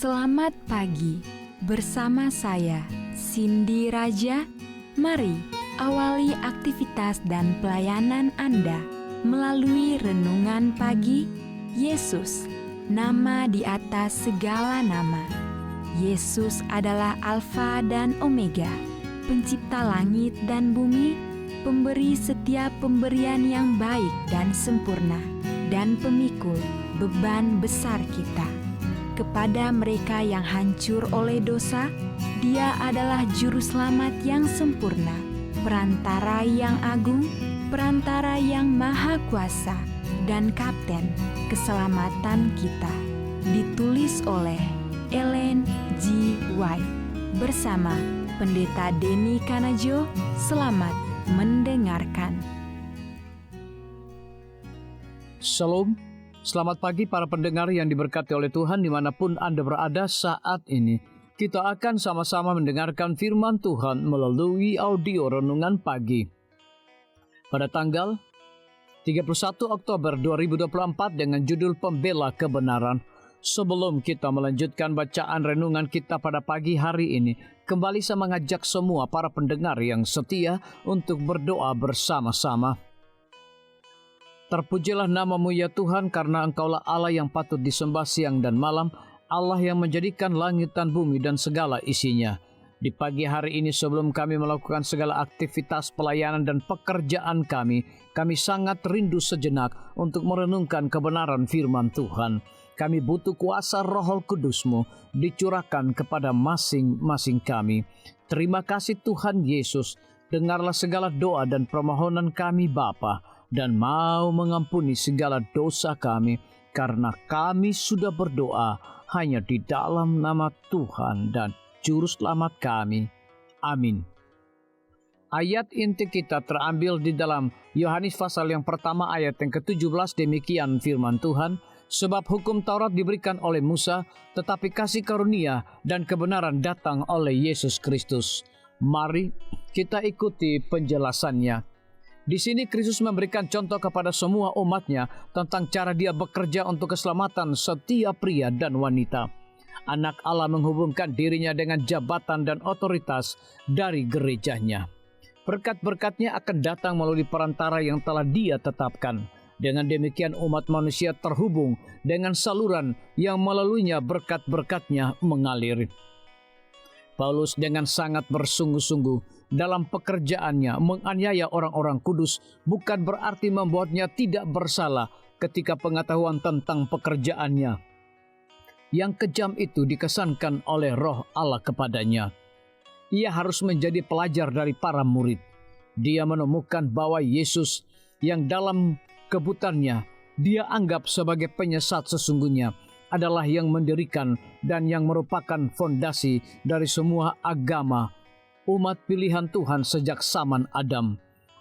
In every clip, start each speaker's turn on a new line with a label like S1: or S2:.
S1: Selamat pagi bersama saya, Cindy Raja. Mari awali aktivitas dan pelayanan Anda melalui renungan pagi. Yesus, nama di atas segala nama. Yesus adalah Alfa dan Omega, pencipta langit dan bumi, pemberi setiap pemberian yang baik dan sempurna, dan pemikul beban besar kita. Kepada mereka yang hancur oleh dosa, Dia adalah juru selamat yang sempurna, perantara yang agung, perantara yang maha kuasa, dan kapten keselamatan kita. Ditulis oleh Ellen G. White bersama Pendeta Denny Kanajo. Selamat mendengarkan.
S2: Shalom, selamat pagi para pendengar yang diberkati oleh Tuhan dimanapun Anda berada saat ini. Kita akan sama-sama mendengarkan firman Tuhan melalui audio renungan pagi. Pada tanggal 31 Oktober 2024 dengan judul Pembela Kebenaran. Sebelum kita melanjutkan bacaan renungan kita pada pagi hari ini, kembali saya mengajak semua para pendengar yang setia untuk berdoa bersama-sama. Terpujilah nama-Mu ya Tuhan, karena Engkaulah Allah yang patut disembah siang dan malam, Allah yang menjadikan langit dan bumi dan segala isinya. Di pagi hari ini sebelum kami melakukan segala aktivitas pelayanan dan pekerjaan kami sangat rindu sejenak untuk merenungkan kebenaran firman Tuhan. Kami butuh kuasa Roh Kudus-Mu dicurahkan kepada masing-masing kami. Terima kasih Tuhan Yesus, dengarlah segala doa dan permohonan kami Bapa, dan mau mengampuni segala dosa kami, karena kami sudah berdoa hanya di dalam nama Tuhan dan Juru Selamat kami. Amin. Ayat inti kita terambil di dalam Yohanes pasal yang pertama ayat yang ke-17. Demikian firman Tuhan, sebab hukum Taurat diberikan oleh Musa, tetapi kasih karunia dan kebenaran datang oleh Yesus Kristus. Mari kita ikuti penjelasannya. Di sini Kristus memberikan contoh kepada semua umatnya tentang cara Dia bekerja untuk keselamatan setiap pria dan wanita. Anak Allah menghubungkan dirinya dengan jabatan dan otoritas dari gerejanya. Berkat-berkatnya akan datang melalui perantara yang telah Dia tetapkan. Dengan demikian umat manusia terhubung dengan saluran yang melaluinya berkat-berkatnya mengalir. Paulus dengan sangat bersungguh-sungguh dalam pekerjaannya menganiaya orang-orang kudus bukan berarti membuatnya tidak bersalah ketika pengetahuan tentang pekerjaannya yang kejam itu dikesankan oleh Roh Allah kepadanya. Ia harus menjadi pelajar dari para murid. Dia menemukan bahwa Yesus yang dalam kebutannya dia anggap sebagai penyesat sesungguhnya adalah yang mendirikan dan yang merupakan fondasi dari semua agama umat pilihan Tuhan sejak zaman Adam.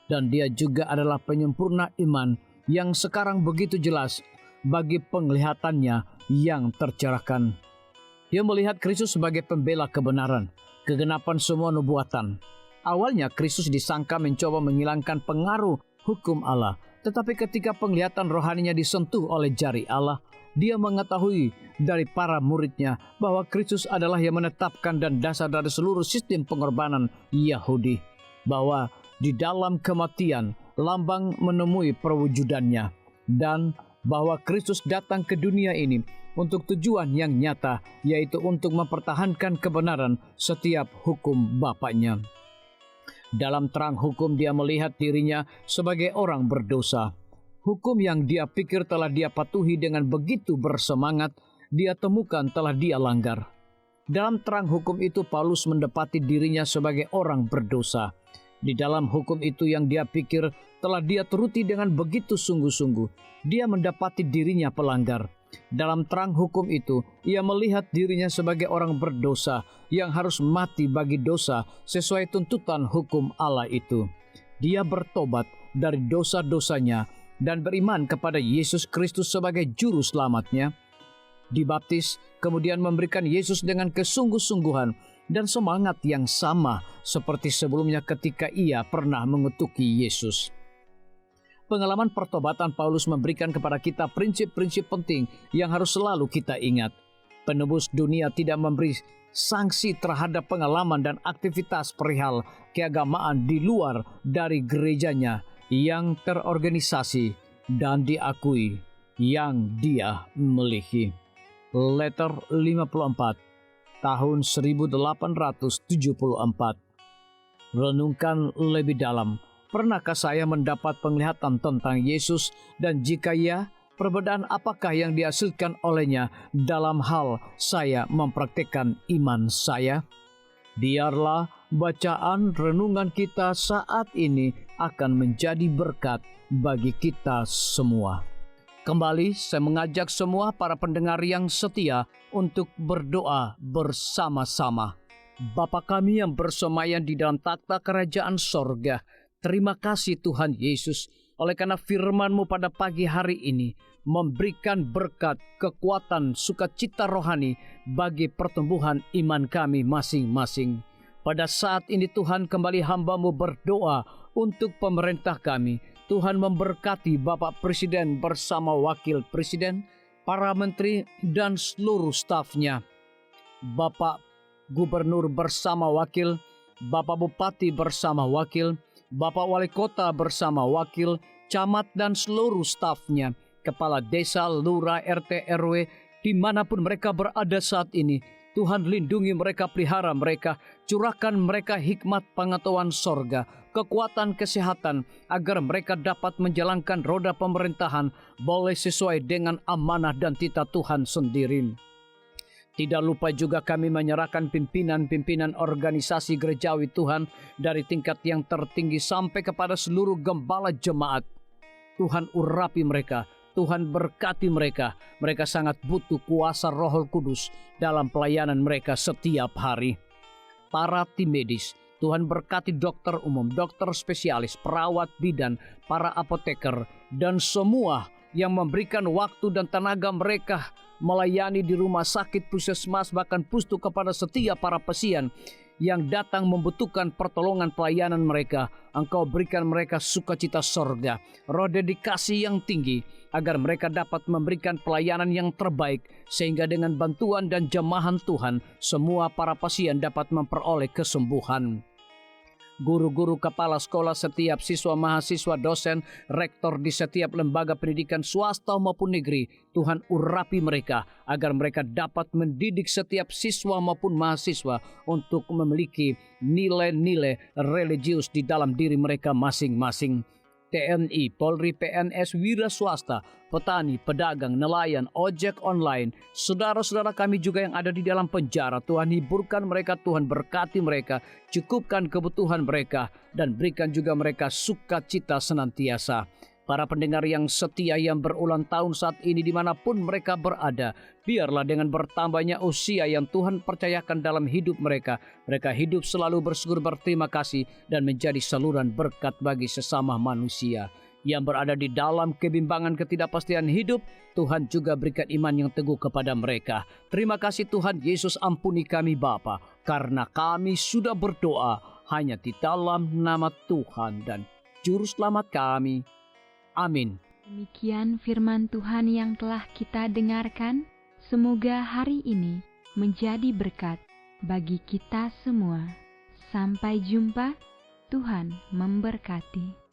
S2: Dan dia juga adalah penyempurna iman yang sekarang begitu jelas bagi penglihatannya yang tercerahkan. Dia melihat Kristus sebagai pembela kebenaran, kegenapan semua nubuatan. Awalnya Kristus disangka mencoba menghilangkan pengaruh hukum Allah, tetapi ketika penglihatan rohaninya disentuh oleh jari Allah, Dia mengetahui dari para muridnya bahwa Kristus adalah yang menetapkan dan dasar dari seluruh sistem pengorbanan Yahudi, bahwa di dalam kematian lambang menemui perwujudannya, dan bahwa Kristus datang ke dunia ini untuk tujuan yang nyata, yaitu untuk mempertahankan kebenaran setiap hukum Bapaknya. Dalam terang hukum Dia melihat dirinya sebagai orang berdosa. Hukum yang Dia pikir telah Dia patuhi dengan begitu bersemangat, Dia temukan telah Dia langgar. Dalam terang hukum itu Paulus mendapati dirinya sebagai orang berdosa. Di dalam hukum itu yang dia pikir telah dia turuti dengan begitu sungguh-sungguh, dia mendapati dirinya pelanggar. Dalam terang hukum itu, ia melihat dirinya sebagai orang berdosa yang harus mati bagi dosa sesuai tuntutan hukum Allah itu. Dia bertobat dari dosa-dosanya dan beriman kepada Yesus Kristus sebagai juru selamatnya. Dibaptis, kemudian memberikan Yesus dengan kesungguh-sungguhan dan semangat yang sama seperti sebelumnya ketika ia pernah mengutuki Yesus. Pengalaman pertobatan Paulus memberikan kepada kita prinsip-prinsip penting yang harus selalu kita ingat. Penebus dunia tidak memberi sanksi terhadap pengalaman dan aktivitas perihal keagamaan di luar dari gerejanya yang terorganisasi dan diakui yang dia miliki. Letter 54 tahun 1874. Renungkan lebih dalam. Pernahkah saya mendapat penglihatan tentang Yesus, dan jika ya, perbedaan apakah yang dihasilkan olehnya dalam hal saya mempraktikkan iman saya? Biarlah bacaan renungan kita saat ini akan menjadi berkat bagi kita semua. Kembali saya mengajak semua para pendengar yang setia untuk berdoa bersama-sama. Bapa kami yang bersemayam di dalam takhta kerajaan sorga, terima kasih Tuhan Yesus, oleh karena firman-Mu pada pagi hari ini memberikan berkat, kekuatan, sukacita rohani bagi pertumbuhan iman kami masing-masing. Pada saat ini Tuhan, kembali hamba-Mu berdoa untuk pemerintah kami. Tuhan memberkati Bapak Presiden bersama Wakil Presiden, para menteri dan seluruh stafnya. Bapak Gubernur bersama wakil, Bapak Bupati bersama wakil, Bapak Wali Kota bersama wakil, camat dan seluruh stafnya, kepala desa, lurah, RT, RW, dimanapun mereka berada saat ini. Tuhan lindungi mereka, pelihara mereka, curahkan mereka hikmat pengetahuan sorga, kekuatan kesehatan, agar mereka dapat menjalankan roda pemerintahan boleh sesuai dengan amanah dan titah Tuhan sendiri. Tidak lupa juga kami menyerahkan pimpinan-pimpinan organisasi gerejawi Tuhan dari tingkat yang tertinggi sampai kepada seluruh gembala jemaat. Tuhan urapi mereka, Tuhan berkati mereka. Mereka sangat butuh kuasa Roh Kudus dalam pelayanan mereka setiap hari. Para tim medis, Tuhan berkati dokter umum, dokter spesialis, perawat bidan, para apoteker, dan semua yang memberikan waktu dan tenaga mereka melayani di rumah sakit, puskesmas, bahkan pustu kepada setiap para pasien yang datang membutuhkan pertolongan pelayanan mereka. Engkau berikan mereka sukacita sorga, roh dedikasi yang tinggi, agar mereka dapat memberikan pelayanan yang terbaik, sehingga dengan bantuan dan jamahan Tuhan, semua para pasien dapat memperoleh kesembuhan. Guru-guru, kepala sekolah, setiap siswa, mahasiswa, dosen, rektor di setiap lembaga pendidikan swasta maupun negeri, Tuhan urapi mereka agar mereka dapat mendidik setiap siswa maupun mahasiswa untuk memiliki nilai-nilai religius di dalam diri mereka masing-masing. TNI, Polri, PNS, wira swasta, petani, pedagang, nelayan, ojek online, saudara-saudara kami juga yang ada di dalam penjara, Tuhan hiburkan mereka, Tuhan berkati mereka, cukupkan kebutuhan mereka, dan berikan juga mereka sukacita senantiasa. Para pendengar yang setia yang berulang tahun saat ini dimanapun mereka berada, biarlah dengan bertambahnya usia yang Tuhan percayakan dalam hidup mereka, mereka hidup selalu bersyukur, berterima kasih, dan menjadi saluran berkat bagi sesama manusia. Yang berada di dalam kebimbangan ketidakpastian hidup, Tuhan juga berikan iman yang teguh kepada mereka. Terima kasih Tuhan Yesus, ampuni kami Bapa, karena kami sudah berdoa hanya di dalam nama Tuhan dan Juru Selamat kami. Amin.
S1: Demikian firman Tuhan yang telah kita dengarkan. Semoga hari ini menjadi berkat bagi kita semua. Sampai jumpa, Tuhan memberkati.